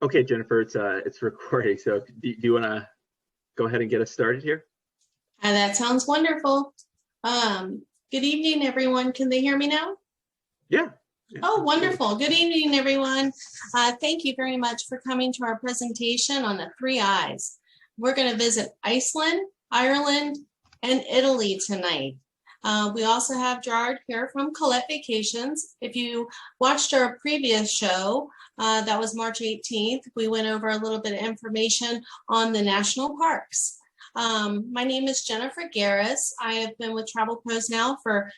Okay, Jennifer, it's recording. So do you want to go ahead and get us started here? That sounds wonderful. Good evening, everyone. Can they hear me now? Yeah. Oh, wonderful. Good evening, everyone. Thank you very much for coming to our presentation on the three I's. We're going to visit Iceland, Ireland, and Italy tonight. We also have Gerard here from Colette Vacations. If you watched our previous show, that was March 18th, we went over a little bit of information on the national parks. My name is Jennifer Garris. I have been with Travel Pros now for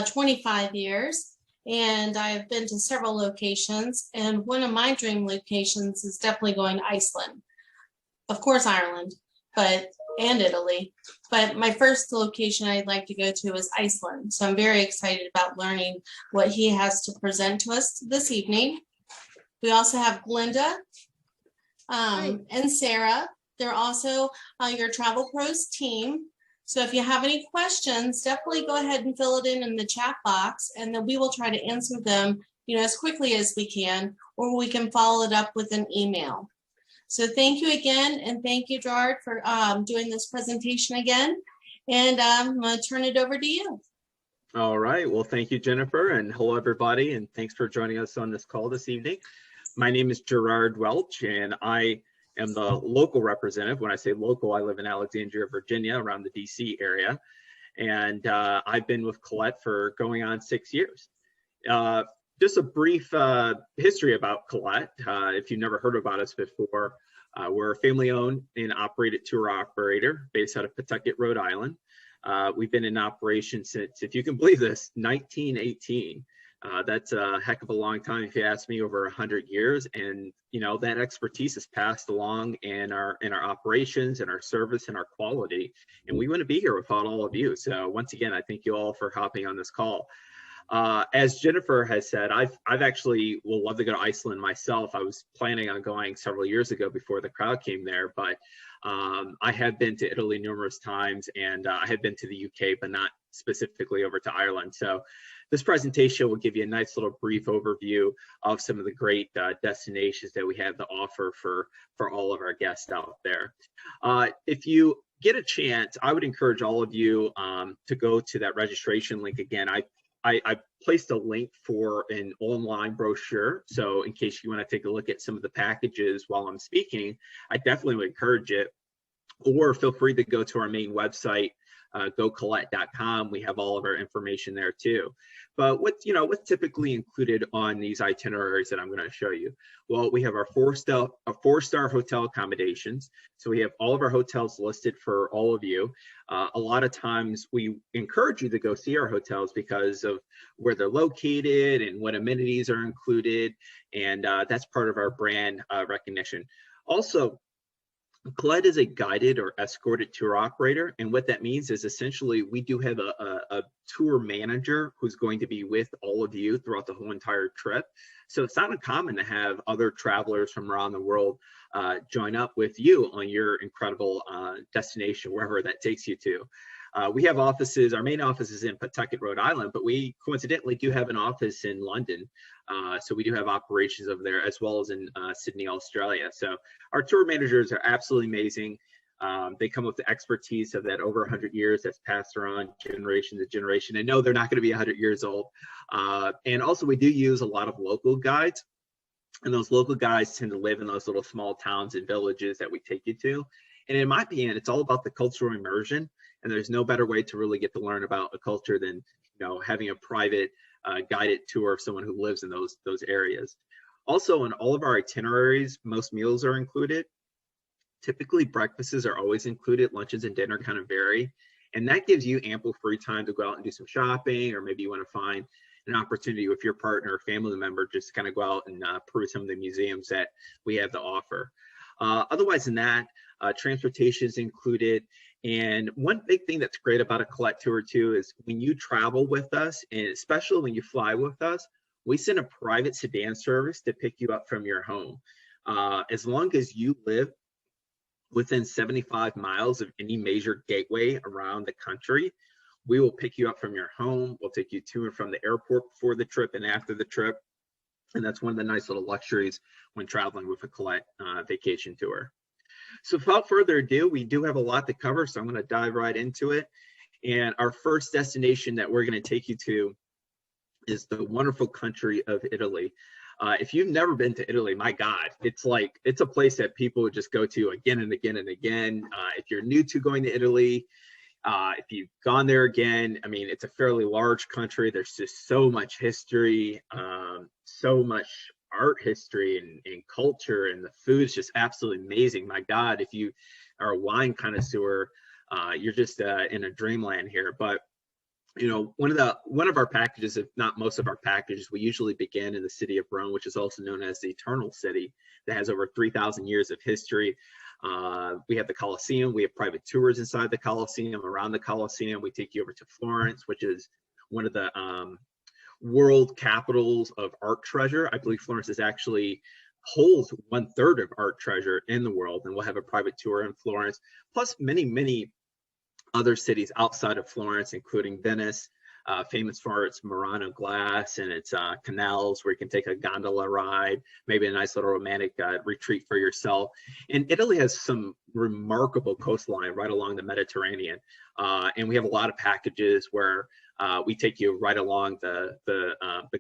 25 years, and I have been to several locations, and one of my dream locations is definitely going to Iceland. Of course, Ireland, and Italy. But my first location I'd like to go to is Iceland. So I'm very excited about learning what he has to present to us this evening. We also have Glinda and Sarah. They're also your Travel Pros team. So if you have any questions, definitely go ahead and fill it in the chat box, and then we will try to answer them, as quickly as we can, or we can follow it up with an email. So thank you again, and thank you, Gerard, for doing this presentation again. And I'm going to turn it over to you. All right. Well, thank you, Jennifer, and hello, everybody, and thanks for joining us on this call this evening. My name is Gerard Welch, and I am the local representative. When I say local, I live in Alexandria, Virginia, around the DC area. And I've been with Colette for going on 6 years. Just a brief history about Colette. If you've never heard about us before, we're a family-owned and operated tour operator based out of Pawtucket, Rhode Island. We've been in operation since, if you can believe this, 1918. That's a heck of a long time, if you ask me, over 100 years. And that expertise is passed along in our operations and our service and our quality. And we wouldn't be here without all of you. So once again, I thank you all for hopping on this call. As Jennifer has said, I've actually will love to go to Iceland myself. I was planning on going several years ago before the crowd came there, but I have been to Italy numerous times, and I have been to the UK, but not specifically over to Ireland. So this presentation will give you a nice little brief overview of some of the great destinations that we have to offer for all of our guests out there. If you get a chance, I would encourage all of you to go to that registration link again. I placed a link for an online brochure. So in case you want to take a look at some of the packages while I'm speaking, I definitely would encourage it. Or feel free to go to our main website, gocollette.com. We have all of our information there too. But what's typically included on these itineraries that I'm going to show you? Well, we have our four-star hotel accommodations. So we have all of our hotels listed for all of you. A lot of times we encourage you to go see our hotels because of where they're located and what amenities are included. And that's part of our brand recognition. Also, Colette is a guided or escorted tour operator, and what that means is essentially we do have a tour manager who's going to be with all of you throughout the whole entire trip. So it's not uncommon to have other travelers from around the world join up with you on your incredible destination, wherever that takes you to. We have offices, our main office is in Pawtucket, Rhode Island, but we coincidentally do have an office in London. So we do have operations over there, as well as in Sydney, Australia. So our tour managers are absolutely amazing. They come with the expertise of that over 100 years that's passed around generation to generation. And no, they're not going to be 100 years old. And also we do use a lot of local guides. And those local guides tend to live in those little small towns and villages that we take you to. And in my opinion, it's all about the cultural immersion. And there's no better way to really get to learn about a culture than having a private guided tour of someone who lives in those areas. Also, in all of our itineraries, most meals are included. Typically, breakfasts are always included. Lunches and dinner kind of vary. And that gives you ample free time to go out and do some shopping, or maybe you want to find an opportunity with your partner or family member just to kind of go out and peruse some of the museums that we have to offer. Otherwise than that, transportation is included. And one big thing that's great about a Colette tour too is when you travel with us, and especially when you fly with us, we send a private sedan service to pick you up from your home. As long as you live within 75 miles of any major gateway around the country, we will pick you up from your home. We'll take you to and from the airport before the trip and after the trip. And that's one of the nice little luxuries when traveling with a Colette vacation tour. So without further ado, we do have a lot to cover, so I'm going to dive right into it. And our first destination that we're going to take you to is the wonderful country of Italy. If you've never been to Italy, my God, it's a place that people would just go to again and again and again. If you're new to going to Italy, if you've gone there again, I mean, it's a fairly large country. There's just so much history, so much art history and culture, and the food is just absolutely amazing. My God, if you are a wine connoisseur, you're just in a dreamland here. But you know, one of our packages, if not most of our packages, we usually begin in the city of Rome, which is also known as the Eternal City, that has over 3,000 years of history. We have the Colosseum. We have private tours inside the Colosseum, around the Colosseum. We take you over to Florence, which is one of the world capitals of art treasure. I believe Florence is actually holds 1/3 of art treasure in the world, and we'll have a private tour in Florence, plus many, many other cities outside of Florence, including Venice, famous for its Murano glass and its canals where you can take a gondola ride, maybe a nice little romantic retreat for yourself. And Italy has some remarkable coastline right along the Mediterranean. And we have a lot of packages where we take you right along the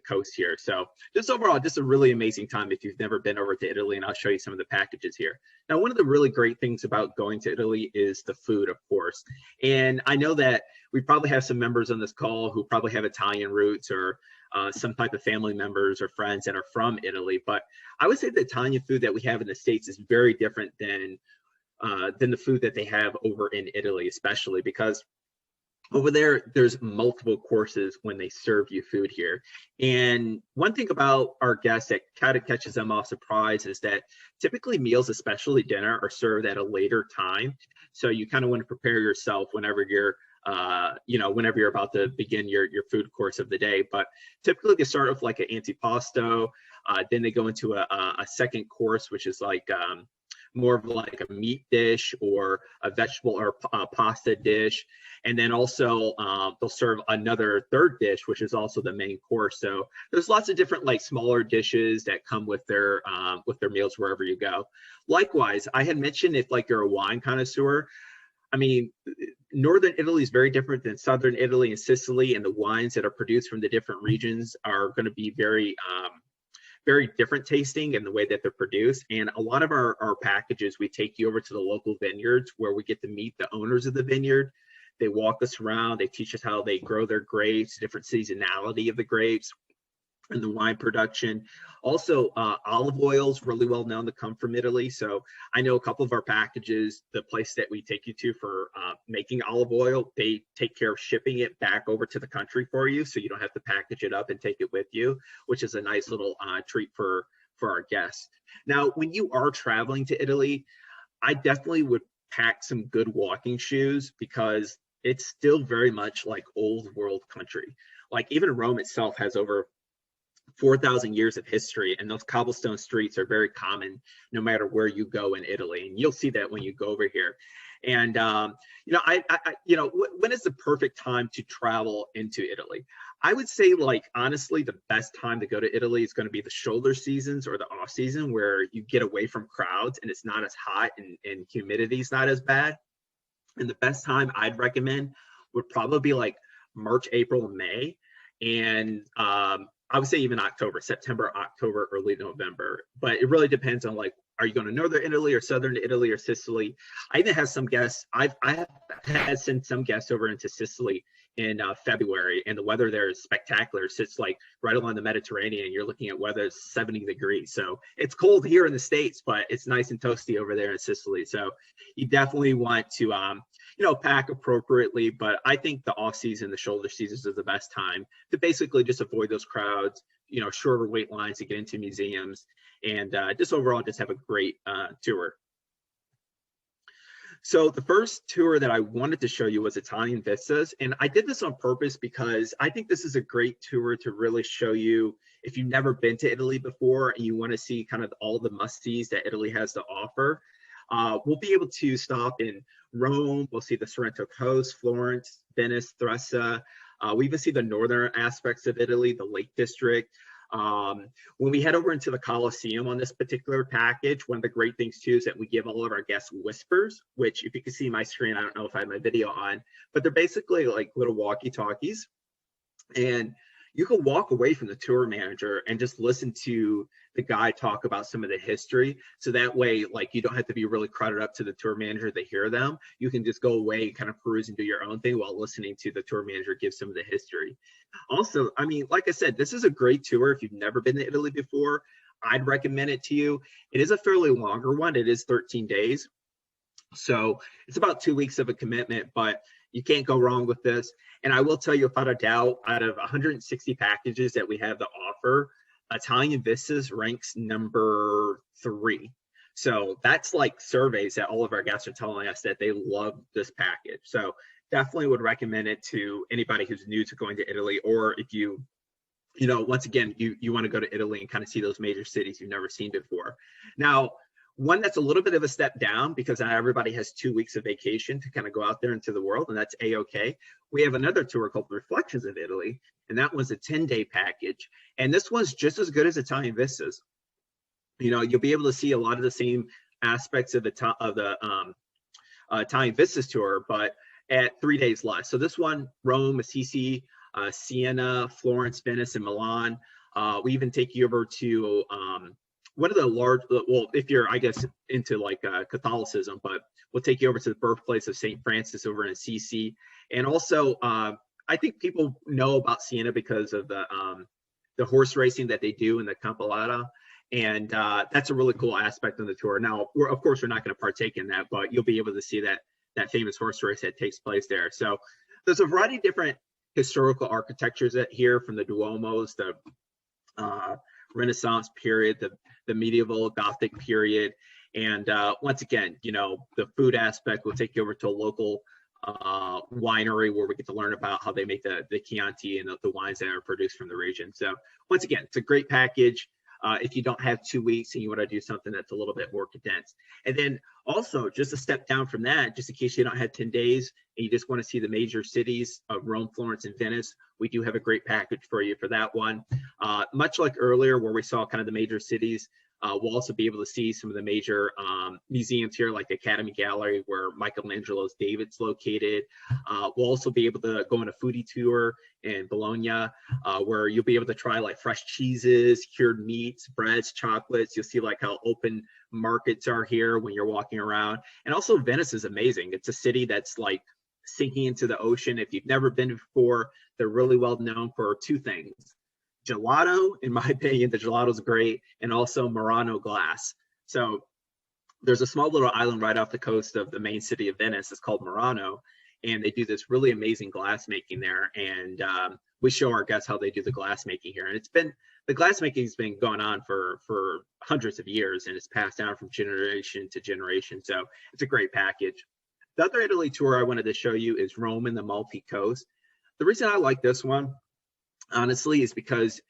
coast here. So just overall, just a really amazing time if you've never been over to Italy, and I'll show you some of the packages here. Now, one of the really great things about going to Italy is the food, of course. And I know that we probably have some members on this call who probably have Italian roots or some type of family members or friends that are from Italy. But I would say the Italian food that we have in the States is very different than the food that they have over in Italy, especially because over there, there's multiple courses when they serve you food here. And one thing about our guests that kind of catches them off surprise is that typically meals, especially dinner, are served at a later time. So you kind of want to prepare yourself whenever you're whenever you're about to begin your food course of the day. But typically they start off like an antipasto, then they go into a second course, which is like more of like a meat dish or a vegetable or a pasta dish. And then also they'll serve another third dish, which is also the main course. So there's lots of different like smaller dishes that come with their meals wherever you go. Likewise, I had mentioned if like you're a wine connoisseur, I mean, Northern Italy is very different than Southern Italy and Sicily, and the wines that are produced from the different regions are going to be very different tasting in the way that they're produced. And a lot of our packages, we take you over to the local vineyards where we get to meet the owners of the vineyard. They walk us around, they teach us how they grow their grapes, different seasonality of the grapes and the wine production. Also, olive oil is really well known to come from Italy. So I know a couple of our packages, the place that we take you to for making olive oil, they take care of shipping it back over to the country for you. So you don't have to package it up and take it with you, which is a nice little treat for our guests. Now, when you are traveling to Italy, I definitely would pack some good walking shoes because it's still very much like old world country. Like even Rome itself has over 4,000 years of history, and those cobblestone streets are very common no matter where you go in Italy, and you'll see that when you go over here. And when is the perfect time to travel into Italy? I would say, like, honestly, the best time to go to Italy is going to be the shoulder seasons or the off season, where you get away from crowds and it's not as hot and humidity is not as bad. And the best time I'd recommend would probably be like March, April, May, and I would say even October, September, October, early November. But it really depends on, like, are you going to Northern Italy or Southern Italy or Sicily? I even have some guests, I have had sent some guests over into Sicily in February, and the weather there is spectacular. It sits like right along the Mediterranean. You're looking at weather 70 degrees. So it's cold here in the States, but it's nice and toasty over there in Sicily. So you definitely want to, pack appropriately. But I think the off season, the shoulder seasons are the best time to basically just avoid those crowds, shorter wait lines to get into museums, and just overall just have a great tour. So the first tour that I wanted to show you was Italian Vistas, and I did this on purpose because I think this is a great tour to really show you, if you've never been to Italy before and you want to see kind of all the must-sees that Italy has to offer. We'll be able to stop in Rome, we'll see the Sorrento coast, Florence, Venice, Thressa. We even see the northern aspects of Italy, the Lake District. When we head over into the Colosseum on this particular package, one of the great things too is that we give all of our guests whispers, which if you can see my screen, I don't know if I have my video on, but they're basically like little walkie-talkies. And you can walk away from the tour manager and just listen to the guy talk about some of the history. So that way, like, you don't have to be really crowded up to the tour manager to hear them. You can just go away and kind of peruse and do your own thing while listening to the tour manager give some of the history. Also, I mean, like I said, this is a great tour. If you've never been to Italy before, I'd recommend it to you. It is a fairly longer one. It is 13 days. So it's about 2 weeks of a commitment, but you can't go wrong with this. And I will tell you, without a doubt, out of 160 packages that we have to offer, Italian Vistas ranks number 3. So that's like surveys that all of our guests are telling us that they love this package. So definitely would recommend it to anybody who's new to going to Italy, or if you know, once again, you want to go to Italy and kind of see those major cities you've never seen before. Now, one that's a little bit of a step down, because not everybody has 2 weeks of vacation to kind of go out there into the world, and that's A-okay. We have another tour called Reflections of Italy, and that was a 10-day package. And this one's just as good as Italian Vistas. You know, you'll be able to see a lot of the same aspects of the Italian Vistas tour, but at 3 days less. So this one, Rome, Assisi, Siena, Florence, Venice, and Milan. We even take you over to one of the large, well, if you're, I guess, into like Catholicism, but we'll take you over to the birthplace of St. Francis over in Assisi. And also, I think people know about Siena because of the horse racing that they do in the Campalata. And that's a really cool aspect of the tour. Now, of course, we're not going to partake in that, but you'll be able to see that famous horse race that takes place there. So there's a variety of different historical architectures here, from the Duomos, the Renaissance period, the medieval Gothic period. And once again, you know, the food aspect, we'll take you over to a local winery where we get to learn about how they make the Chianti and the wines that are produced from the region. So once again, it's a great package. If you don't have 2 weeks and you want to do something that's a little bit more condensed. And then also, just a step down from that, just in case you don't have 10 days and you just want to see the major cities of Rome, Florence, and Venice, we do have a great package for you for that one. Much like earlier where we saw kind of the major cities, we'll also be able to see some of the major museums here, like the Academy Gallery, where Michelangelo's David's located. We'll also be able to go on a foodie tour in Bologna, where you'll be able to try like fresh cheeses, cured meats, breads, chocolates. You'll see like how open markets are here when you're walking around. And also Venice is amazing. It's a city that's like sinking into the ocean. If you've never been before, they're really well known for 2 things. Gelato, in my opinion, the gelato's great, and also Murano glass. So there's a small little island right off the coast of the main city of Venice. It's called Murano, and they do this really amazing glass making there. And we show our guests how they do the glass making here. And the glass making has been going on for hundreds of years, and it's passed down from generation to generation. So it's a great package. The other Italy tour I wanted to show you is Rome and the Amalfi Coast. The reason I like this one, honestly, is because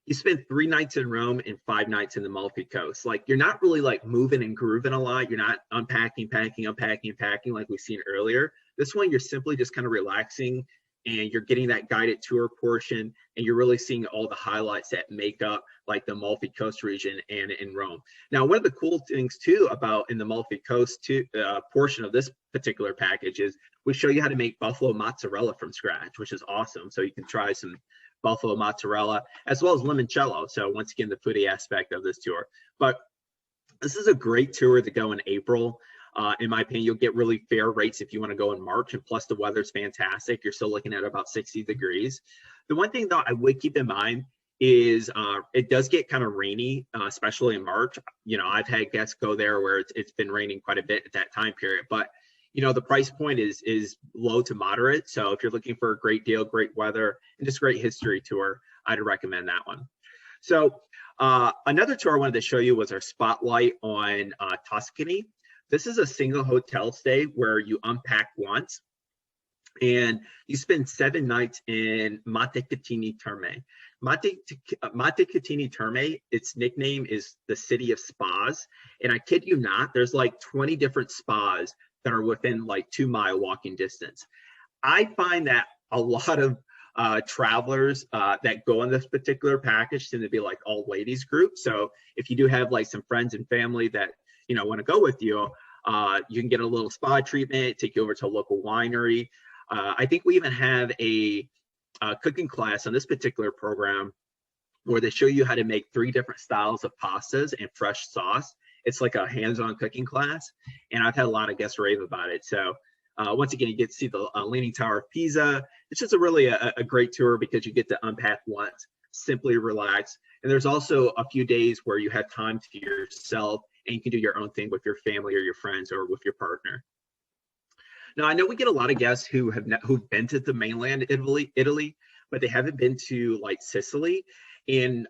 you spend 3 nights in Rome and 5 nights in the Amalfi Coast. Like, you're not really like moving and grooving a lot. You're not unpacking, packing, unpacking, packing like we've seen earlier. This one, you're simply just kind of relaxing, and you're getting that guided tour portion, and you're really seeing all the highlights that make up like the Amalfi Coast region and in Rome. Now, one of the cool things too about in the Amalfi Coast portion of this particular package is we show you how to make buffalo mozzarella from scratch, which is awesome. So you can try some buffalo mozzarella as well as limoncello. So once again, the foodie aspect of this tour. But this is a great tour to go in April. In my opinion, you'll get really fair rates if you want to go in March, and plus the weather's fantastic. You're still looking at about 60 degrees. The one thing though I would keep in mind is it does get kind of rainy, especially in March. You know, I've had guests go there where it's been raining quite a bit at that time period, but you know, the price point is low to moderate. So if you're looking for a great deal, great weather, and just great history tour, I'd recommend that one. So another tour I wanted to show you was our spotlight on Tuscany. This is a single hotel stay where you unpack once, and you spend 7 nights in Montecatini Terme. Montecatini Terme, its nickname is the city of spas. And I kid you not, there's like 20 different spas that are within like 2-mile walking distance. I find that a lot of travelers that go on this particular package tend to be like all ladies group. So if you do have like some friends and family that, you know, want to go with you, you can get a little spa treatment, take you over to a local winery. I think we even have a cooking class on this particular program where they show you how to make 3 different styles of pastas and fresh sauce. It's like a hands-on cooking class, and I've had a lot of guests rave about it. So once again, you get to see the Leaning Tower of Pisa. It's just a great tour because you get to unpack once, simply relax. And there's also a few days where you have time to yourself and you can do your own thing with your family or your friends or with your partner. Now, I know we get a lot of guests who've been to the mainland Italy, but they haven't been to like Sicily. And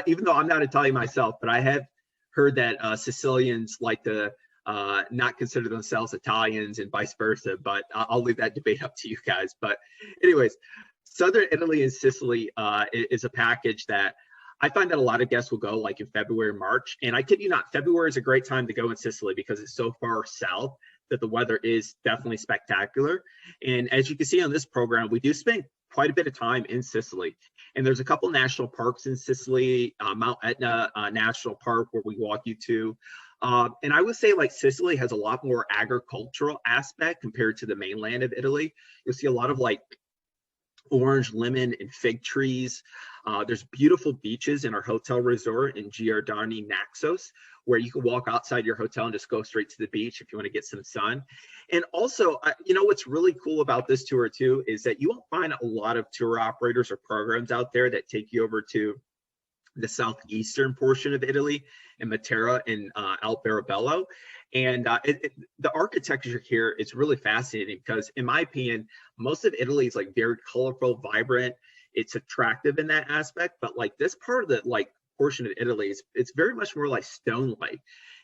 even though I'm not Italian myself, but I have heard that Sicilians like to not consider themselves Italians and vice versa, but I'll leave that debate up to you guys. But anyways, Southern Italy and Sicily is a package that I find that a lot of guests will go like in February, March. And I kid you not, February is a great time to go in Sicily because it's so far south that the weather is definitely spectacular. And as you can see on this program, we do spend quite a bit of time in Sicily. And there's a couple national parks in Sicily, Mount Etna National Park, where we walk you to. And I would say like Sicily has a lot more agricultural aspect compared to the mainland of Italy. You'll see a lot of like orange, lemon, and fig trees. There's beautiful beaches in our hotel resort in Giardini Naxos, where you can walk outside your hotel and just go straight to the beach if you want to get some sun. And also, you know, what's really cool about this tour too is that you won't find a lot of tour operators or programs out there that take you over to the southeastern portion of Italy in Matera and Alberobello. And the architecture here is really fascinating because, in my opinion, most of Italy is like very colorful, vibrant. It's attractive in that aspect, but like this part of the like portion of Italy is it's very much more like stone-like.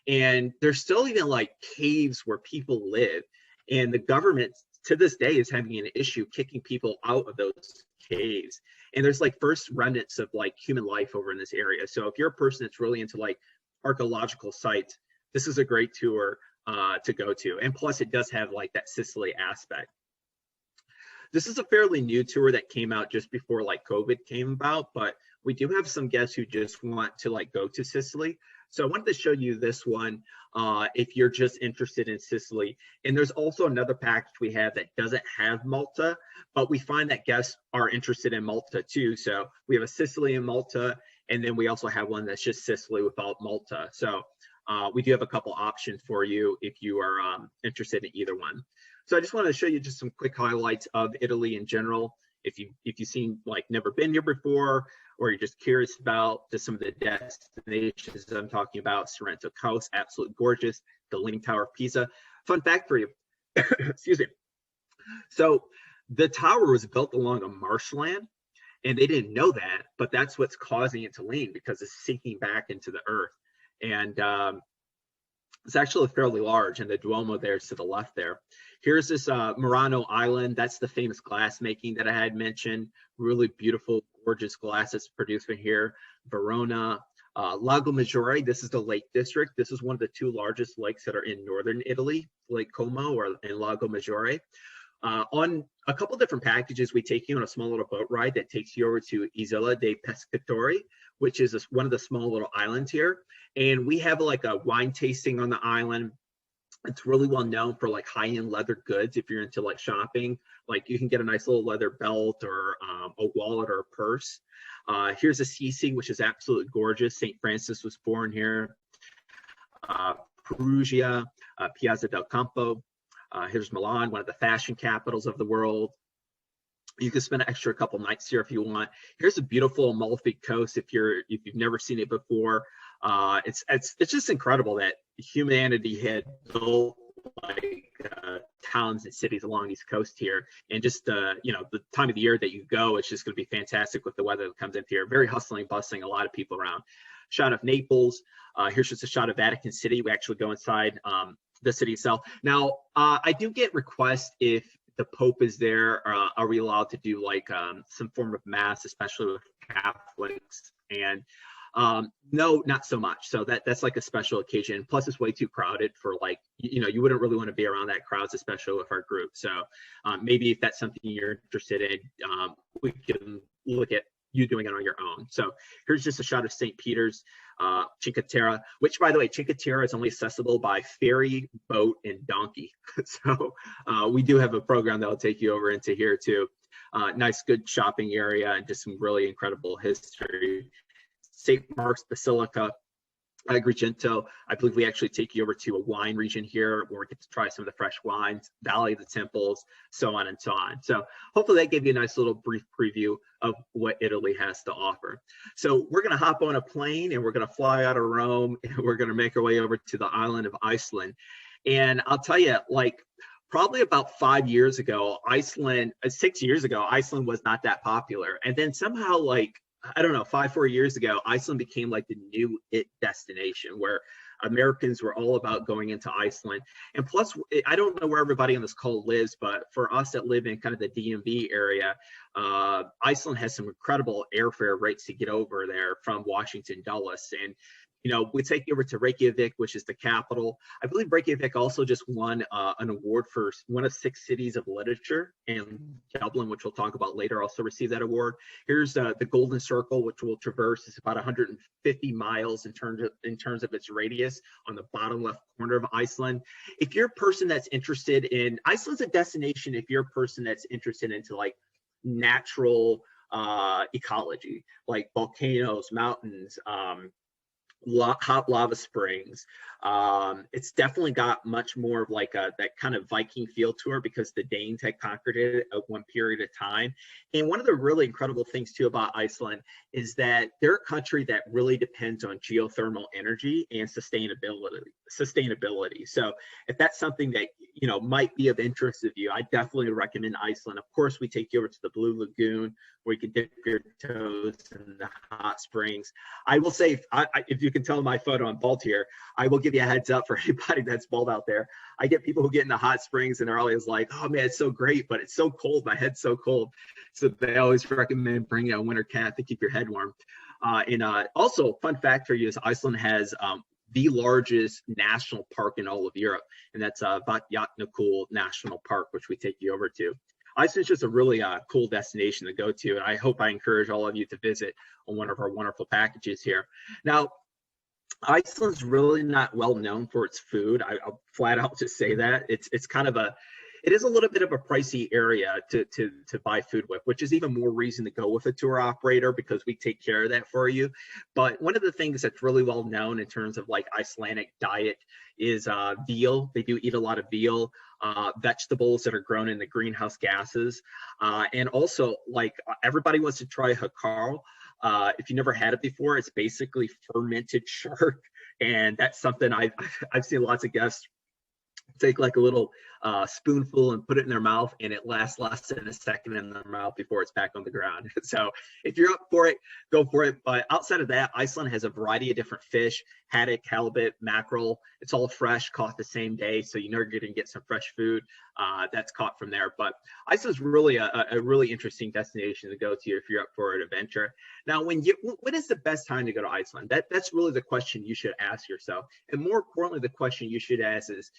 And there's still even like caves where people live, and the government to this day is having an issue kicking people out of those caves. And there's like first remnants of like human life over in this area. So if you're a person that's really into like archaeological sites, this is a great tour to go to. And plus it does have like that Sicily aspect. This is a fairly new tour that came out just before like COVID came about, but we do have some guests who just want to like go to Sicily. So I wanted to show you this one if you're just interested in Sicily. And there's also another package we have that doesn't have Malta, but we find that guests are interested in Malta too. So we have a Sicily and Malta, and then we also have one that's just Sicily without Malta. So we do have a couple options for you if you are interested in either one. So I just wanted to show you just some quick highlights of Italy in general. If you've seen like never been here before, or you're just curious about just some of the destinations I'm talking about, Sorrento Coast, absolutely gorgeous, the Leaning Tower of Pisa. Fun fact for you, excuse me. So the tower was built along a marshland, and they didn't know that, but that's what's causing it to lean because it's sinking back into the earth. And it's actually fairly large, and the Duomo there is to the left there. Here's this Murano Island. That's the famous glass making that I had mentioned. Really beautiful, gorgeous glass that's produced from here. Verona, Lago Maggiore. This is the Lake District. This is one of the 2 largest lakes that are in northern Italy, Lake Como or in Lago Maggiore. On a couple different packages, we take you on a small little boat ride that takes you over to Isola dei Pescatori, which is one of the small little islands here. And we have like a wine tasting on the island. It's really well known for like high-end leather goods. If you're into like shopping, like you can get a nice little leather belt or a wallet or a purse. Here's Assisi, which is absolutely gorgeous. St. Francis was born here. Perugia, Piazza del Campo. Here's Milan, one of the fashion capitals of the world. You can spend an extra couple nights here if you want. Here's a beautiful Amalfi Coast if you've never seen it before. It's just incredible that humanity had built like towns and cities along these coast here, and just you know, the time of the year that you go, it's just going to be fantastic with the weather that comes in here. Very hustling, bustling, a lot of people around. Shot of Naples. Here's just a shot of Vatican City. We actually go inside the city itself. Now, I do get requests if the Pope is there, are we allowed to do like some form of mass, especially with Catholics? And No, not so much. So that's like a special occasion. Plus, it's way too crowded for like, you wouldn't really want to be around that crowd, especially with our group. So maybe if that's something you're interested in, we can look at you doing it on your own. So here's just a shot of St. Peter's, Cinque Terre, which, by the way, Cinque Terre is only accessible by ferry, boat, and donkey. So we do have a program that will take you over into here too. Nice, good shopping area and just some really incredible history. St. Mark's Basilica, Agrigento. I believe we actually take you over to a wine region here where we get to try some of the fresh wines, Valley of the Temples, so on and so on. So hopefully that gave you a nice little brief preview of what Italy has to offer. So we're going to hop on a plane and we're going to fly out of Rome and we're going to make our way over to the island of Iceland. And I'll tell you, like, probably about 5 years ago, 6 years ago, Iceland was not that popular. And then somehow, like, I don't know, 4 years ago, Iceland became like the new it destination where Americans were all about going into Iceland. And plus, I don't know where everybody on this call lives, but for us that live in kind of the DMV area, Iceland has some incredible airfare rates to get over there from Washington Dulles. And we take you over to Reykjavik, which is the capital. I believe Reykjavik also just won an award for one of 6 cities of literature, and Dublin, which we'll talk about later, also received that award. Here's the Golden Circle, which we'll traverse. It's about 150 miles in terms of its radius on the bottom left corner of Iceland. If you're a person that's interested in, Iceland's a destination if you're a person that's interested into like natural ecology, like volcanoes, mountains, hot lava springs. It's definitely got much more of like that kind of Viking feel to it because the Danes had conquered it at one period of time. And one of the really incredible things too about Iceland is that they're a country that really depends on geothermal energy and sustainability. So if that's something that might be of interest to you, I definitely recommend Iceland. Of course, we take you over to the Blue Lagoon where you can dip your toes in the hot springs. I will say, if you can tell my photo, I'm bald here. I will give you a heads up for anybody that's bald out there. I get people who get in the hot springs and they're always like, oh man, it's so great, but it's so cold. My head's so cold. So they always recommend bringing a winter cap to keep your head warm. And also, fun fact for you is Iceland has the largest national park in all of Europe, and that's Vatnajökull National Park, which we take you over to. Iceland's just a really cool destination to go to, and I hope I encourage all of you to visit on one of our wonderful packages here. Now, Iceland's really not well known for its food. I'll flat out just say that. It's kind of it is a little bit of a pricey area to buy food with, which is even more reason to go with a tour operator because we take care of that for you. But one of the things that's really well known in terms of like Icelandic diet is veal. They do eat a lot of veal, vegetables that are grown in the greenhouse gases. And also, like, everybody wants to try hakkarl. If you never had it before, it's basically fermented shark. And that's something I've seen lots of guests take like a little spoonful and put it in their mouth, and it lasts less than a second in their mouth before it's back on the ground. So if you're up for it, go for it. But outside of that, Iceland has a variety of different fish: haddock, halibut, mackerel. It's all fresh, caught the same day, so you're going to get some fresh food that's caught from there. But Iceland's really a really interesting destination to go to if you're up for an adventure. Now, when is the best time to go to Iceland? That's really the question you should ask yourself. And more importantly, the question you should ask is,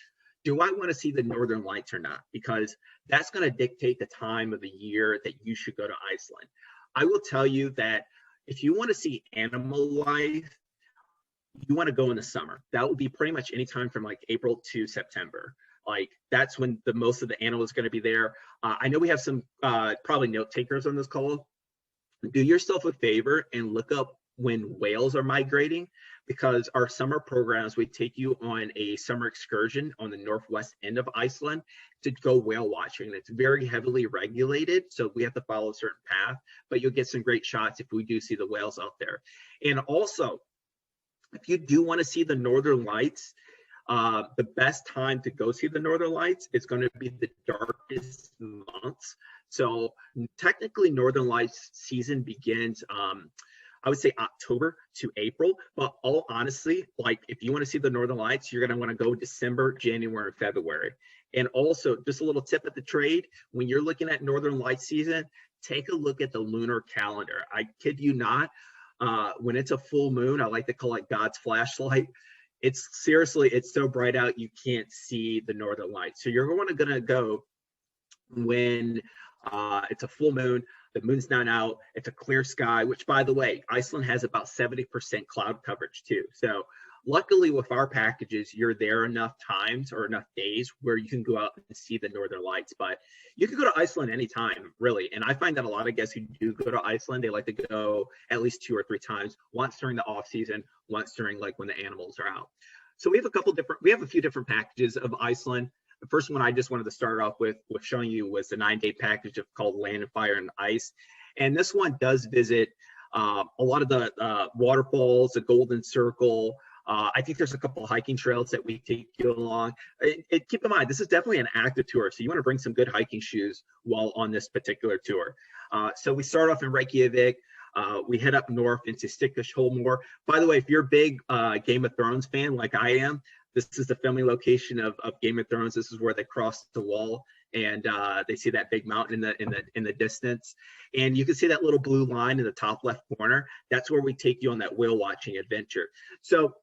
do I want to see the Northern Lights or not? Because that's going to dictate the time of the year that you should go to Iceland. I will tell you that if you want to see animal life, you want to go in the summer. That will be pretty much any time from like April to September. Like, that's when the most of the animals are going to be there. I know we have some probably note takers on this call. Do yourself a favor and look up when whales are migrating, because our summer programs, we take you on a summer excursion on the northwest end of Iceland to go whale watching. It's very heavily regulated, so we have to follow a certain path, but you'll get some great shots if we do see the whales out there. And also, if you do want to see the Northern Lights, the best time to go see the Northern Lights is going to be the darkest months. So technically, Northern Lights season begins I would say October to April, but all honestly, like, if you want to see the Northern Lights, you're going to want to go December, January, and February. And also, just a little tip at the trade, when you're looking at Northern Lights season, take a look at the lunar calendar. I kid you not. When it's a full moon, I like to call it God's flashlight. It's seriously, it's so bright out you can't see the northern lights. So you're gonna go when it's a full moon, the moon's not out, it's a clear sky, which by the way, Iceland has about 70% cloud coverage too. So luckily with our packages, you're there enough times or enough days where you can go out and see the northern lights. But you can go to Iceland anytime, really. And I find that a lot of guests who do go to Iceland, they like to go at least 2 or 3 times, once during the off season, once during like when the animals are out. So we have a few different packages of Iceland. The first one I just wanted to start off with showing you was the 9-day package called Land and Fire and Ice. And this one does visit a lot of the waterfalls, the Golden Circle. I think there's a couple of hiking trails that we take you along. Keep in mind, this is definitely an active tour, so you want to bring some good hiking shoes while on this particular tour. So we start off in Reykjavik. We head up north into Stykkishólmur. By the way, if you're a big Game of Thrones fan like I am, this is the filming location of Game of Thrones. This is where they cross the wall and they see that big mountain in the distance. And you can see that little blue line in the top left corner. That's where we take you on that whale watching adventure. So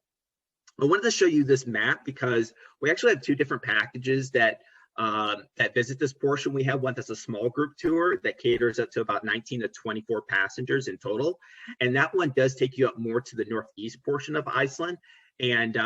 I wanted to show you this map because we actually have 2 different packages that visit this portion. We have one that's a small group tour that caters up to about 19 to 24 passengers in total. And that one does take you up more to the northeast portion of Iceland. And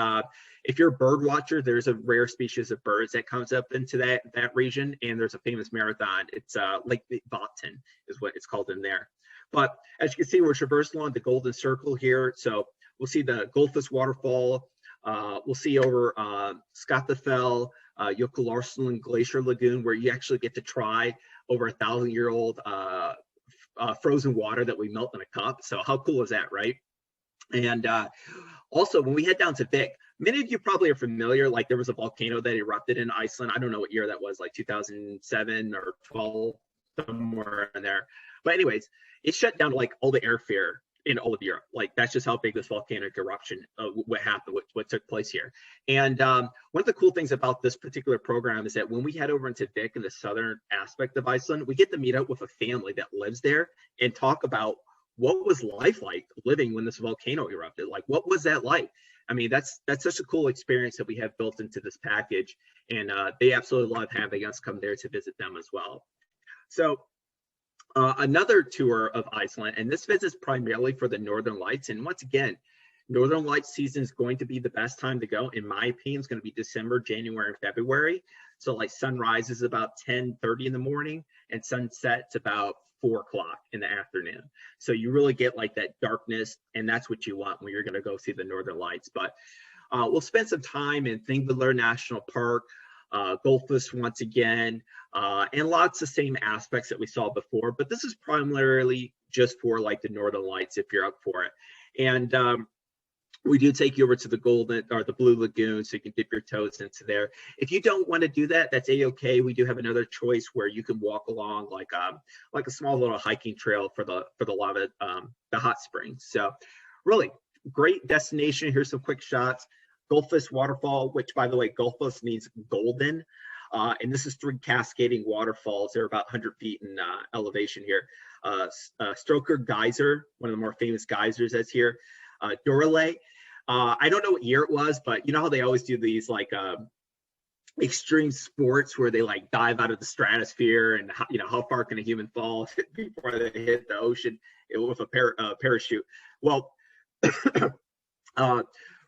if you're a bird watcher, there's a rare species of birds that comes up into that region. And there's a famous marathon. It's Lake Vatn is what it's called in there. But as you can see, we're traversing along the Golden Circle here. So we'll see the Gullfoss waterfall. We'll see over Skatafell, Jökulárlón Glacier Lagoon, where you actually get to try over 1,000-year-old frozen water that we melt in a cup. So how cool is that, right? And also, when we head down to Vik, many of you probably are familiar, like there was a volcano that erupted in Iceland. I don't know what year that was, like 2007 or 12, somewhere in there. But anyways, it shut down like all the airfare in all of Europe. Like that's just how big this volcanic eruption, what happened, what took place here. And one of the cool things about this particular program is that when we head over into Vik in the southern aspect of Iceland, we get to meet up with a family that lives there and talk about what was life like living when this volcano erupted. Like, what was that like? I mean, that's such a cool experience that we have built into this package, and they absolutely love having us come there to visit them as well. So another tour of Iceland, and this visit's primarily for the Northern Lights. And once again, Northern Lights season is going to be the best time to go. In my opinion, it's going to be December, January, and February. So like sunrise is about 10:30 in the morning, and sunset's about 4 o'clock in the afternoon. So you really get like that darkness, and that's what you want when you're going to go see the Northern Lights. But we'll spend some time in Thingvellir National Park, Gullfoss once again, and lots of same aspects that we saw before. But this is primarily just for like the Northern Lights if you're up for it. And we do take you over to the Golden or the Blue Lagoon, so you can dip your toes into there. If you don't want to do that, that's a-okay. We do have another choice where you can walk along like a small little hiking trail for the hot springs. So really great destination. Here's some quick shots. Gullfoss waterfall, which by the way, Gullfoss means golden. And this is 3 cascading waterfalls. They're about 100 feet in elevation here. Stroker Geyser, one of the more famous geysers that's here. Doralay. I don't know what year it was, but you know how they always do these like extreme sports where they like dive out of the stratosphere, and how far can a human fall before they hit the ocean with a parachute? Well,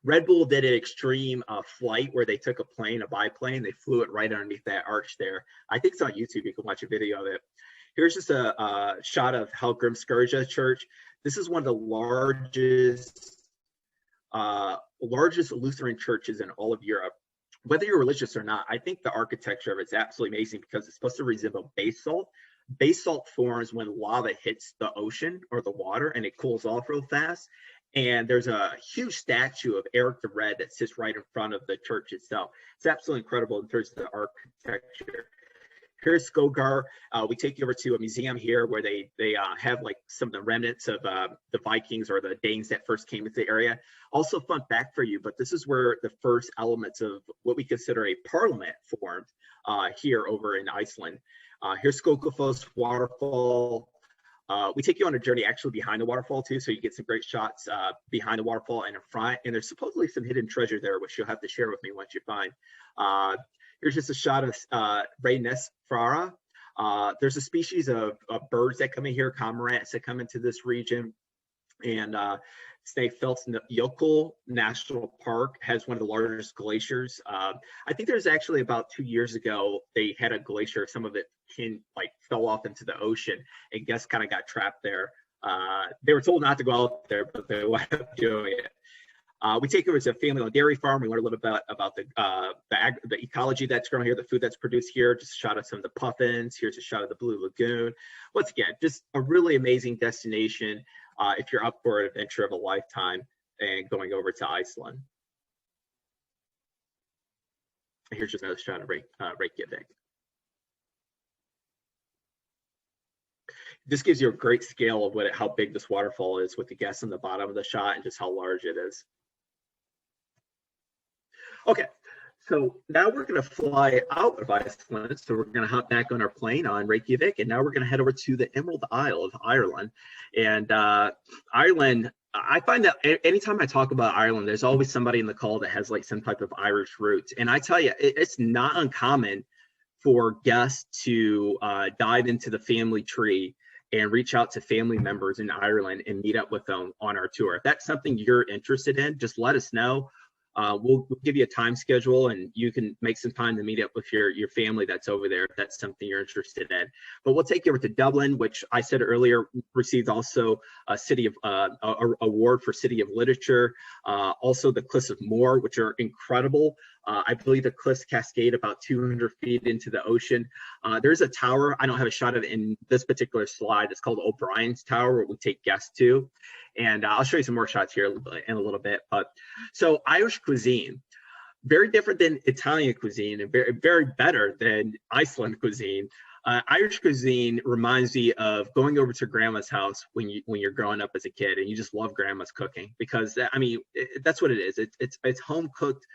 Red Bull did an extreme flight where they took a biplane, they flew it right underneath that arch there. I think it's on YouTube. You can watch a video of it. Here's just a shot of Hallgrímskirkja Church. This is one of the largest Lutheran churches in all of Europe. Whether you're religious or not, I think the architecture of it's absolutely amazing because it's supposed to resemble basalt. Basalt forms when lava hits the ocean or the water and it cools off real fast. And there's a huge statue of Eric the Red that sits right in front of the church itself. It's absolutely incredible in terms of the architecture. Here's Skogar. We take you over to a museum here where they have like some of the remnants of the Vikings or the Danes that first came into the area. Also, fun fact for you, but this is where the first elements of what we consider a parliament formed here over in Iceland. Here's Skogafoss waterfall. We take you on a journey actually behind the waterfall too, so you get some great shots behind the waterfall and in front. And there's supposedly some hidden treasure there, which you'll have to share with me once you find. Here's just a shot of Ray Nesfara. There's a species of birds that come in here, cormorants that come into this region. And Snake Jökull National Park has one of the largest glaciers. I think there's actually about 2 years ago, they had a glacier, some of it fell off into the ocean and guests kind of got trapped there. They were told not to go out there, but they wound up doing it. We take it as a family-owned dairy farm. We learn a little bit about the ecology that's grown here, the food that's produced here. Just a shot of some of the puffins. Here's a shot of the Blue Lagoon. Once again, just a really amazing destination if you're up for an adventure of a lifetime and going over to Iceland. Here's just another shot of Reykjavik. This gives you a great scale of how big this waterfall is with the guests on the bottom of the shot and just how large it is. Okay, so now we're going to fly out of Iceland. So we're going to hop back on our plane on Reykjavik, and now we're going to head over to the Emerald Isle of Ireland. And Ireland, I find that anytime I talk about Ireland, there's always somebody in the call that has like some type of Irish roots. And I tell you, it's not uncommon for guests to dive into the family tree and reach out to family members in Ireland and meet up with them on our tour. If that's something you're interested in, just let us know. We'll give you a time schedule and you can make some time to meet up with your family that's over there if that's something you're interested in. But we'll take you over to Dublin, which I said earlier received also a award for City of Literature. Also the Cliffs of Moher, which are incredible. I believe the cliffs cascade about 200 feet into the ocean. There's a tower, I don't have a shot of it in this particular slide. It's called O'Brien's Tower, where we take guests to. And I'll show you some more shots here in a little bit. But so Irish cuisine, very different than Italian cuisine and very, very better than Iceland cuisine. Irish cuisine reminds me of going over to grandma's house when you're growing up as a kid and you just love grandma's cooking, because I mean, that's what it is. It's home cooked,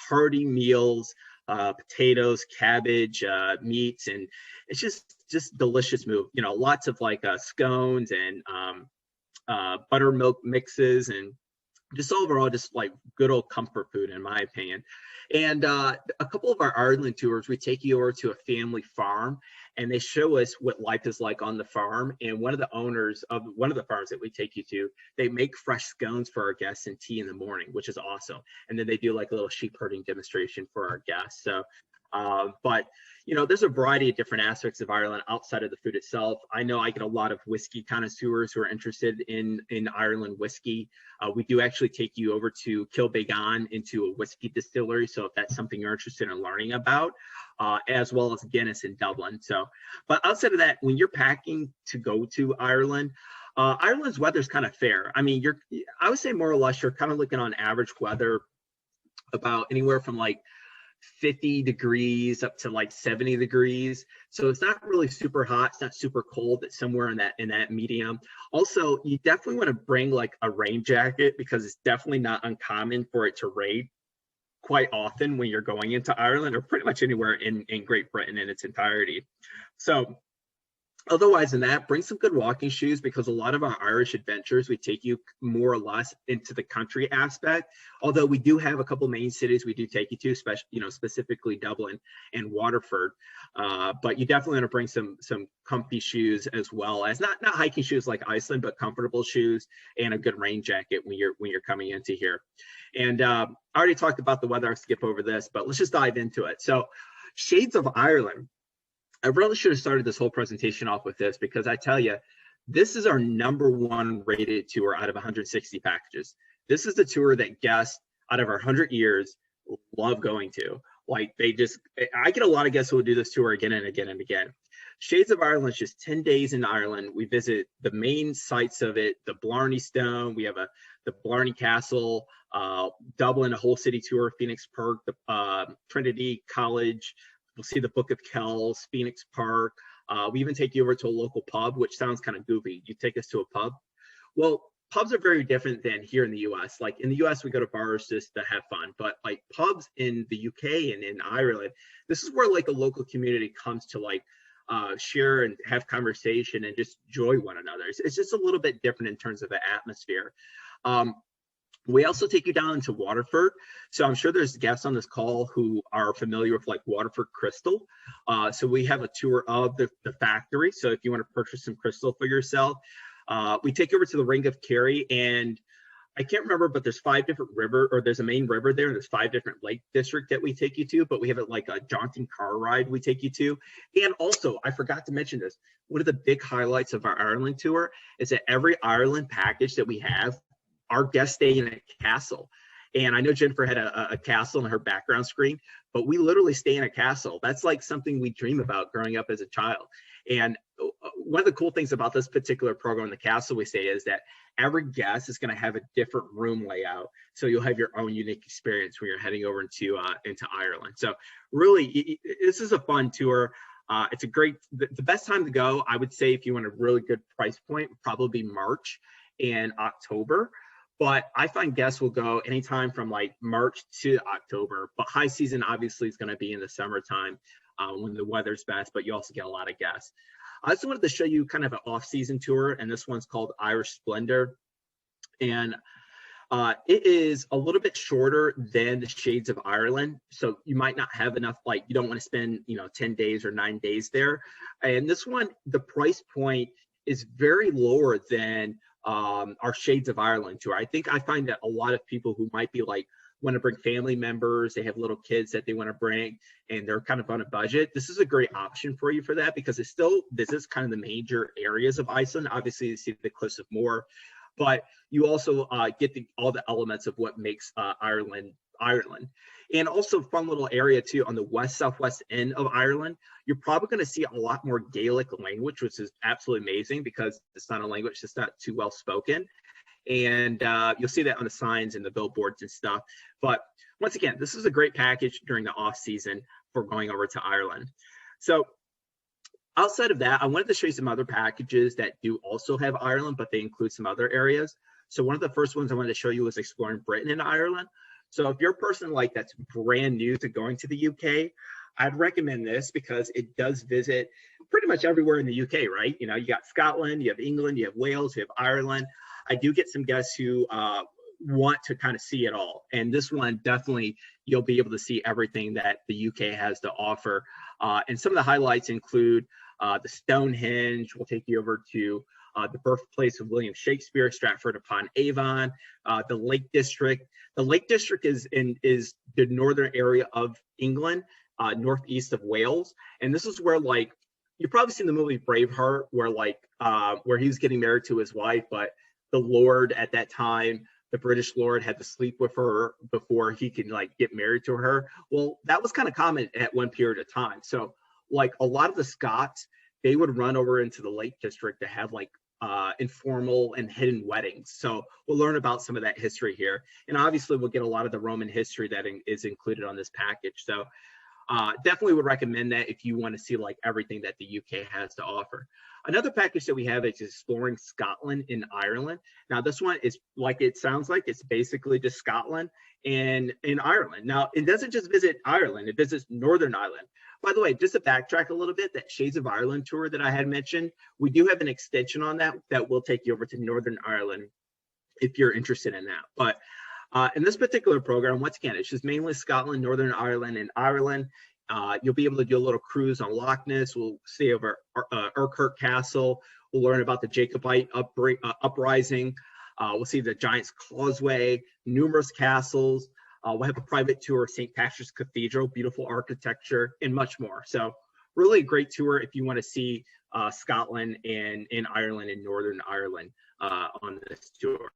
hearty meals, potatoes, cabbage, meats, and it's just delicious move. You know, lots of like scones and buttermilk mixes, and just overall just like good old comfort food in my opinion. And a couple of our Ireland tours, we take you over to a family farm and they show us what life is like on the farm. And one of the owners of one of the farms that we take you to, they make fresh scones for our guests and tea in the morning, which is awesome. And then they do like a little sheep herding demonstration for our guests. So but you know, there's a variety of different aspects of Ireland outside of the food itself. I know I get a lot of whiskey connoisseurs who are interested in Ireland whiskey. We do actually take you over to Kilbegan into a whiskey distillery. So if that's something you're interested in learning about, as well as Guinness in Dublin. So, but outside of that, when you're packing to go to Ireland, Ireland's weather is kind of fair. I mean, I would say more or less, you're kind of looking on average weather about anywhere from like 50 degrees up to like 70 degrees. So it's not really super hot. It's not super cold. It's somewhere in that medium. Also, you definitely want to bring like a rain jacket, because it's definitely not uncommon for it to rain quite often when you're going into Ireland, or pretty much anywhere in Great Britain in its entirety. So otherwise than that, bring some good walking shoes, because a lot of our Irish adventures, we take you more or less into the country aspect. Although we do have a couple main cities we do take you to, specifically Dublin and Waterford. But you definitely want to bring some comfy shoes, as well as not hiking shoes like Iceland, but comfortable shoes and a good rain jacket when you're coming into here. And I already talked about the weather. I'll skip over this, but let's just dive into it. So Shades of Ireland. I really should have started this whole presentation off with this, because I tell you, this is our #1 rated tour out of 160 packages. This is the tour that guests out of our 100 years love going to. Like I get a lot of guests who will do this tour again and again and again. Shades of Ireland is just 10 days in Ireland. We visit the main sites of it, the Blarney Stone. We have the Blarney Castle, Dublin, a whole city tour, Phoenix Park, the Trinity College. We'll see the Book of Kells, Phoenix Park. We even take you over to a local pub, which sounds kind of goofy. You take us to a pub. Well, pubs are very different than here in the US. Like in the US, we go to bars just to have fun. But like pubs in the UK and in Ireland, this is where like a local community comes to like share and have conversation and just enjoy one another. It's just a little bit different in terms of the atmosphere. We also take you down into Waterford. So I'm sure there's guests on this call who are familiar with like Waterford crystal. So we have a tour of the factory. So if you want to purchase some crystal for yourself, we take you over to the Ring of Kerry, and I can't remember, but there's 5 different there's a main river there, and there's 5 different lake district that we take you to, but we have it like a jaunting car ride we take you to. And also, I forgot to mention this, one of the big highlights of our Ireland tour is that every Ireland package that we have, our guests stay in a castle. And I know Jennifer had a castle in her background screen, but we literally stay in a castle. That's like something we dream about growing up as a child. And one of the cool things about this particular program, the castle we say, is that every guest is going to have a different room layout. So you'll have your own unique experience when you're heading over into Ireland. So really, this is a fun tour. It's a great, the best time to go, I would say, if you want a really good price point, would probably be March and October. But I find guests will go anytime from like March to October. But high season obviously is going to be in the summertime when the weather's best, but you also get a lot of guests. I just wanted to show you kind of an off-season tour, and this one's called Irish Splendor. And it is a little bit shorter than the Shades of Ireland. So you might not have enough, like you don't want to spend, 10 days or 9 days there. And this one, the price point is very lower than our Shades of Ireland tour. I find that a lot of people who might be like, want to bring family members, they have little kids that they want to bring, and they're kind of on a budget, this is a great option for you for that, because it's still visits kind of the major areas of Iceland. Obviously, you see the Cliffs of Moher, but you also get all the elements of what makes Ireland. And also fun little area too, on the southwest end of Ireland, you're probably going to see a lot more Gaelic language, which is absolutely amazing because it's not a language that's not too well spoken. And you'll see that on the signs and the billboards and stuff. But once again, this is a great package during the off season for going over to Ireland. So outside of that, I wanted to show you some other packages that do also have Ireland, but they include some other areas. So one of the first ones I wanted to show you was exploring Britain and Ireland. So if you're a person like that's brand new to going to the UK, I'd recommend this because it does visit pretty much everywhere in the UK, right? You got Scotland, you have England, you have Wales, you have Ireland. I do get some guests who want to kind of see it all. And this one, definitely, you'll be able to see everything that the UK has to offer. And some of the highlights include the Stonehenge. We'll take you over to the birthplace of William Shakespeare, Stratford-upon-Avon, the Lake District. The Lake District is the northern area of England, northeast of Wales. And this is where, like, you've probably seen the movie Braveheart, where he was getting married to his wife, but the Lord at that time, the British Lord, had to sleep with her before he could get married to her. Well, that was kind of common at one period of time. So like a lot of the Scots, they would run over into the Lake District to have informal and hidden weddings. So we'll learn about some of that history here. And obviously we'll get a lot of the Roman history that is included on this package. So definitely would recommend that if you want to see everything that the UK has to offer. Another package that we have is exploring Scotland and Ireland. Now this one is, like it sounds like, it's basically just Scotland and in Ireland. Now it doesn't just visit Ireland, it visits Northern Ireland. By the way, just to backtrack a little bit, that Shades of Ireland tour that I had mentioned, we do have an extension on that will take you over to Northern Ireland if you're interested in that. But in this particular program, once again, it's just mainly Scotland, Northern Ireland, and Ireland. You'll be able to do a little cruise on Loch Ness. We'll stay over Urquhart Castle. We'll learn about the Jacobite uprising. We'll see the Giant's Causeway, numerous castles. We'll have a private tour of St. Patrick's Cathedral, beautiful architecture, and much more. So really a great tour if you want to see Scotland and Ireland and Northern Ireland on this tour.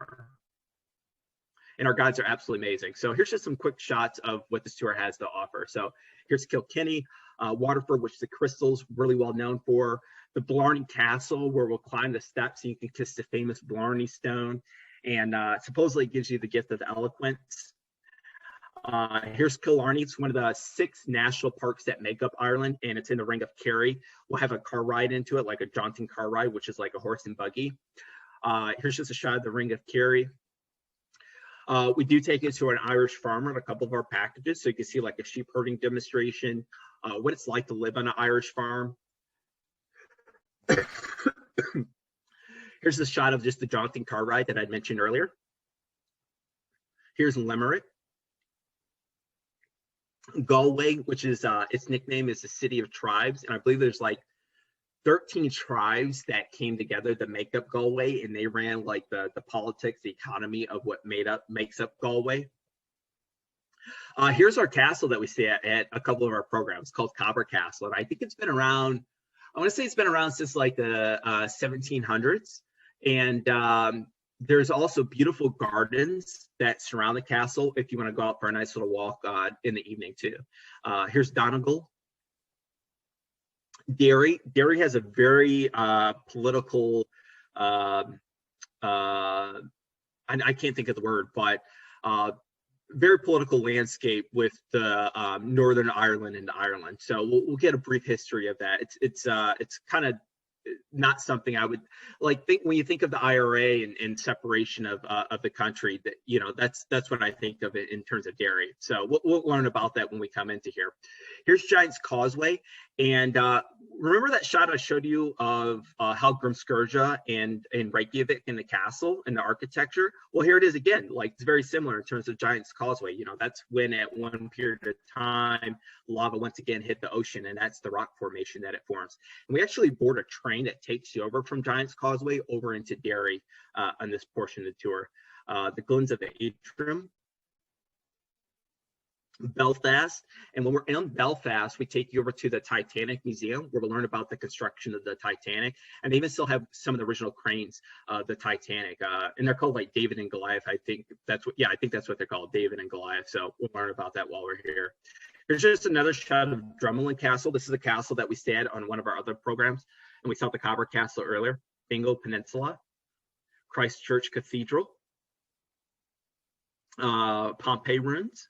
And our guides are absolutely amazing. So here's just some quick shots of what this tour has to offer. So here's Kilkenny, Waterford, which the crystal's really well known for. The Blarney Castle, where we'll climb the steps so you can kiss the famous Blarney Stone. And supposedly it gives you the gift of eloquence. Here's Killarney. It's one of the 6 national parks that make up Ireland, and it's in the Ring of Kerry. We'll have a car ride into it, like a jaunting car ride, which is like a horse and buggy. Here's just a shot of the Ring of Kerry. We do take you to an Irish farmer in a couple of our packages, so you can see like a sheep herding demonstration, what it's like to live on an Irish farm. Here's the shot of just the jaunting car ride that I'd mentioned earlier. Here's Limerick. Galway, which is its nickname is the City of Tribes, and I believe there's like 13 tribes that came together to make up Galway, and they ran like the politics, the economy of what makes up Galway. Here's our castle that we stay at a couple of our programs called Cobber Castle, and I think it's been around. I want to say it's been around since like the 1700s, and there's also beautiful gardens that surround the castle if you want to go out for a nice little walk in the evening too. Here's Donegal. Derry has a very political, and I can't think of the word, but very political landscape with the Northern Ireland and Ireland. So we'll get a brief history of that. It's kind of not something I would like think when you think of the IRA and separation of the country, that that's what I think of it in terms of Derry. So we'll learn about that when we come into here. Here's Giant's Causeway, and remember that shot I showed you of how Grimskurja and Reykjavik in the castle and the architecture? Well, here it is again. Like, it's very similar in terms of Giant's Causeway. That's when at one period of time lava once again hit the ocean, and that's the rock formation that it forms. And we actually board a train that takes you over from Giant's Causeway over into Derry on this portion of the tour. The Glens of Atrium, Belfast, and when we're in Belfast, we take you over to the Titanic Museum, where we'll learn about the construction of the Titanic, and they even still have some of the original cranes of the Titanic, and they're called like David and Goliath. I think that's what they're called, David and Goliath. So we'll learn about that while we're here. Here's just another shot of Drumlin Castle. This is a castle that we stayed at on one of our other programs, and we saw the Cobber Castle earlier. Bingo Peninsula, Christchurch Cathedral, Pompeii ruins.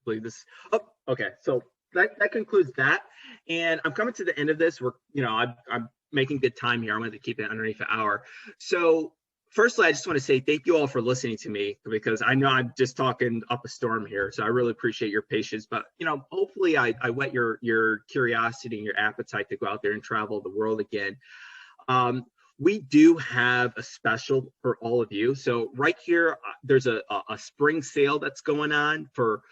Believe this. Oh, okay. So that concludes that, and I'm coming to the end of this. I'm making good time here. I'm going to keep it underneath an hour. So firstly, I just want to say thank you all for listening to me, because I know I'm just talking up a storm here. So I really appreciate your patience. But hopefully I whet your curiosity and your appetite to go out there and travel the world again. We do have a special for all of you. So right here, there's a spring sale that's going on for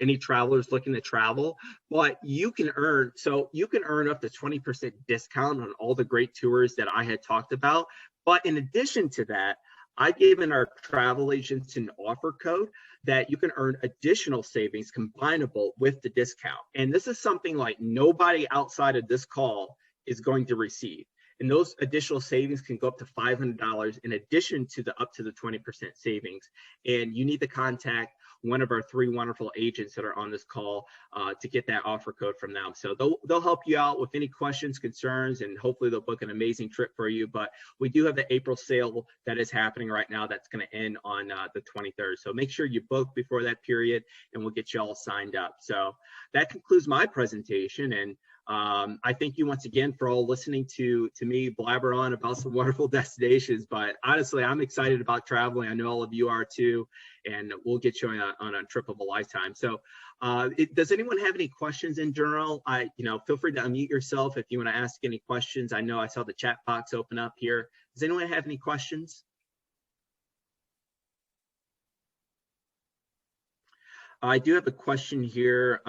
any travelers looking to travel, but you can earn up to 20% discount on all the great tours that I had talked about. But in addition to that, I've given our travel agents an offer code that you can earn additional savings combinable with the discount. And this is something like nobody outside of this call is going to receive. And those additional savings can go up to $500 in addition to the up to the 20% savings. And you need to contact one of our 3 wonderful agents that are on this call to get that offer code from them. So they'll help you out with any questions, concerns, and hopefully they'll book an amazing trip for you. But we do have the April sale that is happening right now that's going to end on the 23rd. So make sure you book before that period, and we'll get you all signed up. So that concludes my presentation, and I thank you once again for all listening to me blabber on about some wonderful destinations. But honestly, I'm excited about traveling. I know all of you are too, and we'll get you on a trip of a lifetime. So does anyone have any questions in general? Feel free to unmute yourself if you want to ask any questions. I know I saw the chat box open up here. Does anyone have any questions? I do have a question here.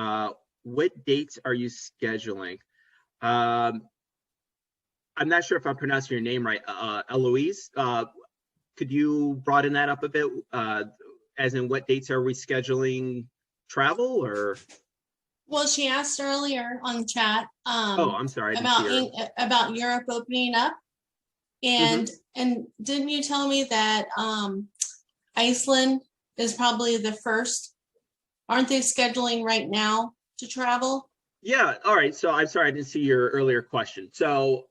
What dates are you scheduling? I'm not sure if I'm pronouncing your name right. Eloise, could you broaden that up a bit? As in, what dates are we scheduling travel, or? Well, she asked earlier on chat. Oh, I'm sorry. About Europe opening up, and didn't you tell me that Iceland is probably the first? Aren't they scheduling right now to travel? Yeah. All right. So I'm sorry, I didn't see your earlier question. So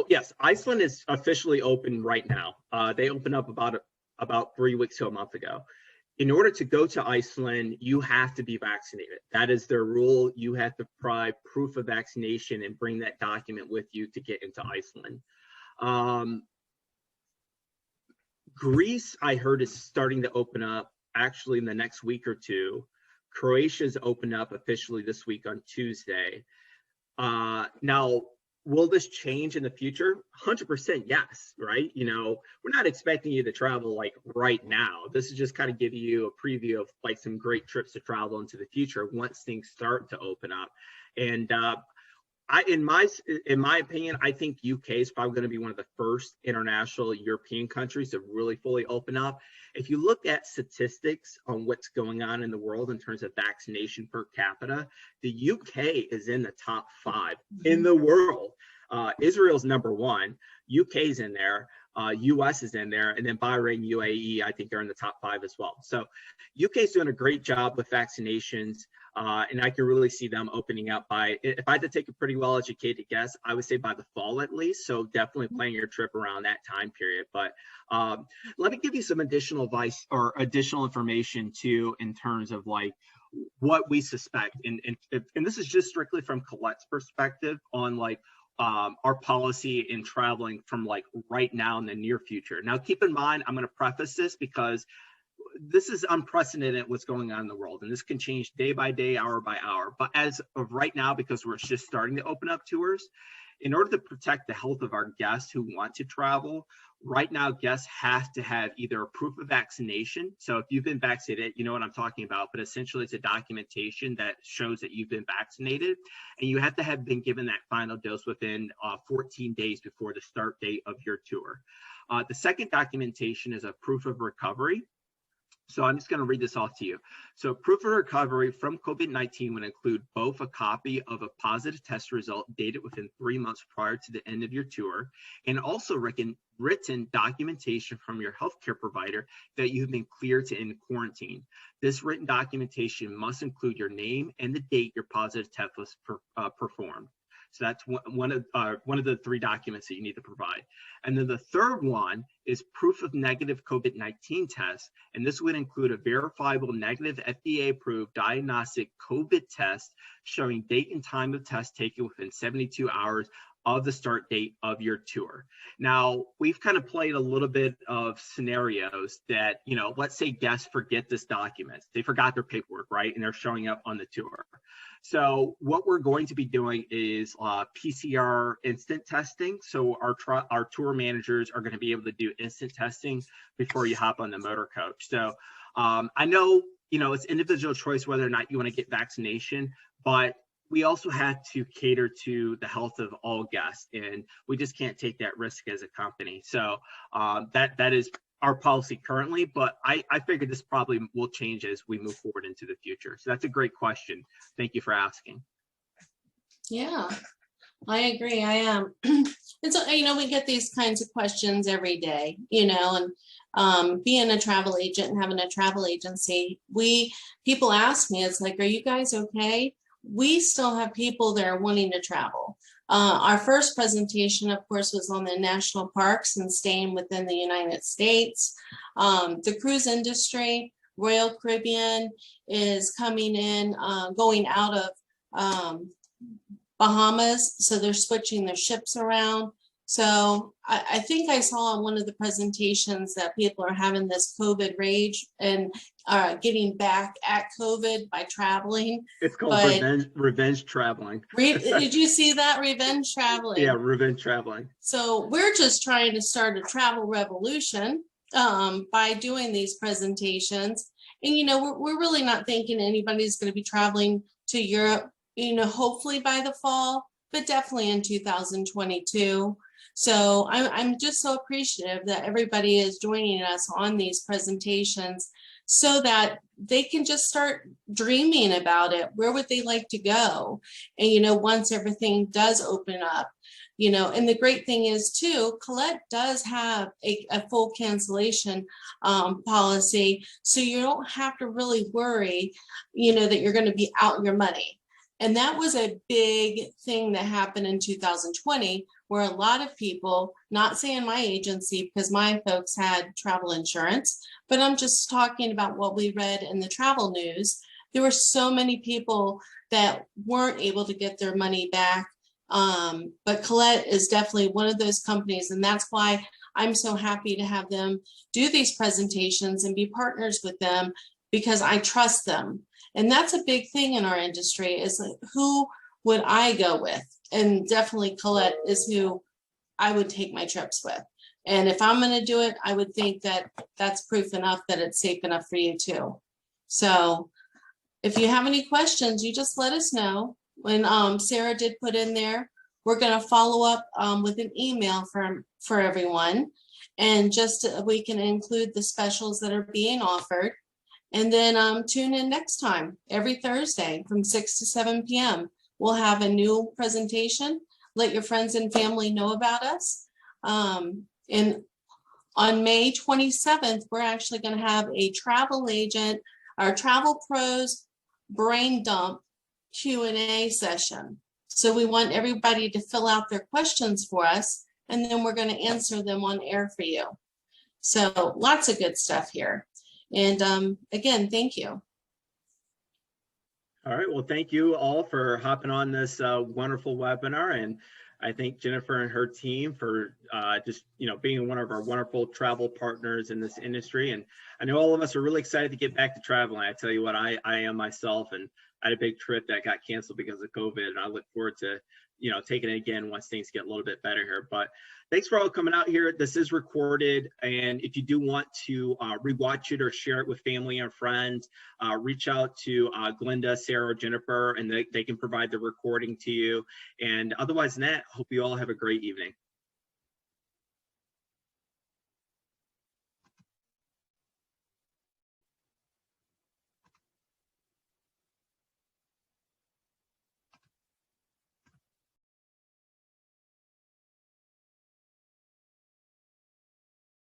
yes, Iceland is officially open right now. They opened up about 3 weeks to a month ago. In order to go to Iceland, you have to be vaccinated. That is their rule. You have to provide proof of vaccination and bring that document with you to get into Iceland. Greece, I heard, is starting to open up actually in the next week or two. Croatia's opened up officially this week on Tuesday. Now, will this change in the future? 100% yes, right? You know, we're not expecting you to travel like right now. This is just kind of giving you a preview of like some great trips to travel into the future once things start to open up. And in my opinion, I think UK is probably going to be one of the first international European countries to really fully open up. If you look at statistics on what's going on in the world in terms of vaccination per capita, the UK is in the top 5 in the world. Israel's number 1, UK's in there, US is in there, and then Bahrain, UAE, I think are in the top 5 as well. So UK's doing a great job with vaccinations. And I can really see them opening up by, if I had to take a pretty well-educated guess, I would say by the fall at least. So definitely plan your trip around that time period. But let me give you some additional advice or additional information too, in terms of like what we suspect. And this is just strictly from Colette's perspective on like our policy in traveling from like right now in the near future. Now, keep in mind, I'm going to preface this because this is unprecedented what's going on in the world, and this can change day by day, hour by hour. But as of right now, because we're just starting to open up tours, in order to protect the health of our guests who want to travel, right now guests have to have either a proof of vaccination. So if you've been vaccinated, you know what I'm talking about, but essentially it's a documentation that shows that you've been vaccinated, and you have to have been given that final dose within 14 days before the start date of your tour. The second documentation is a proof of recovery. So I'm just going to read this off to you. So proof of recovery from COVID-19 would include both a copy of a positive test result dated within 3 months prior to the end of your tour, and also written documentation from your healthcare provider that you've been cleared to end quarantine. This written documentation must include your name and the date your positive test was performed. So that's one of the 3 documents that you need to provide. And then the third one is proof of negative COVID-19 test. And this would include a verifiable negative FDA-approved diagnostic COVID test showing date and time of test taken within 72 hours of the start date of your tour. Now, we've kind of played a little bit of scenarios that, you know, let's say guests forget this document. They forgot their paperwork, right? And they're showing up on the tour. So what we're going to be doing is PCR instant testing. So our tour managers are going to be able to do instant testing before you hop on the motor coach. So I know, you know, it's individual choice whether or not you want to get vaccination, but we also had to cater to the health of all guests, and we just can't take that risk as a company. So that is our policy currently, but I figured this probably will change as we move forward into the future. So that's a great question. Thank you for asking. Yeah, I agree. I am. And so, you know, we get these kinds of questions every day, you know, and being a travel agent and having a travel agency, people ask me, it's like, are you guys okay? We still have people that are wanting to travel. Our first presentation, of course, was on the national parks and staying within the United States. The cruise industry, Royal Caribbean is coming in, going out of Bahamas. So they're switching their ships around. So I think I saw on one of the presentations that people are having this COVID rage and getting back at COVID by traveling. It's called revenge traveling. Did you see that? Revenge traveling. Yeah, revenge traveling. So we're just trying to start a travel revolution by doing these presentations. And, you know, we're really not thinking anybody's going to be traveling to Europe, you know, hopefully by the fall, but definitely in 2022. So I'm just so appreciative that everybody is joining us on these presentations so that they can just start dreaming about it. Where would they like to go? And, you know, once everything does open up, you know, and the great thing is too, Colette does have a full cancellation policy. So you don't have to really worry, you know, that you're going to be out your money. And that was a big thing that happened in 2020, where a lot of people, not saying my agency, because my folks had travel insurance, but I'm just talking about what we read in the travel news. There were so many people that weren't able to get their money back. But Colette is definitely one of those companies. And that's why I'm so happy to have them do these presentations and be partners with them, because I trust them. And that's a big thing in our industry, is like, who would I go with? And definitely Colette is who I would take my trips with. And if I'm going to do it, I would think that that's proof enough that it's safe enough for you too. So if you have any questions, you just let us know. When Sarah did put in there, we're going to follow up with an email for everyone. And just we can include the specials that are being offered. And then tune in next time, every Thursday from 6 to 7 p.m. We'll have a new presentation. Let your friends and family know about us. And on May 27th, we're actually going to have a travel agent, our Travel Pros Brain Dump Q&A session. So we want everybody to fill out their questions for us, and then we're going to answer them on air for you. So lots of good stuff here. And again, thank you. All right, well, thank you all for hopping on this wonderful webinar, and I thank Jennifer and her team for just being one of our wonderful travel partners in this industry. And I know all of us are really excited to get back to traveling. I tell you what, I am myself, and I had a big trip that got canceled because of COVID, and I look forward to taking it again once things get a little bit better here. But thanks for all coming out here. This is recorded, and if you do want to rewatch it or share it with family and friends, reach out to Glinda, Sarah, or Jennifer, and they can provide the recording to you. And otherwise than that, hope you all have a great evening.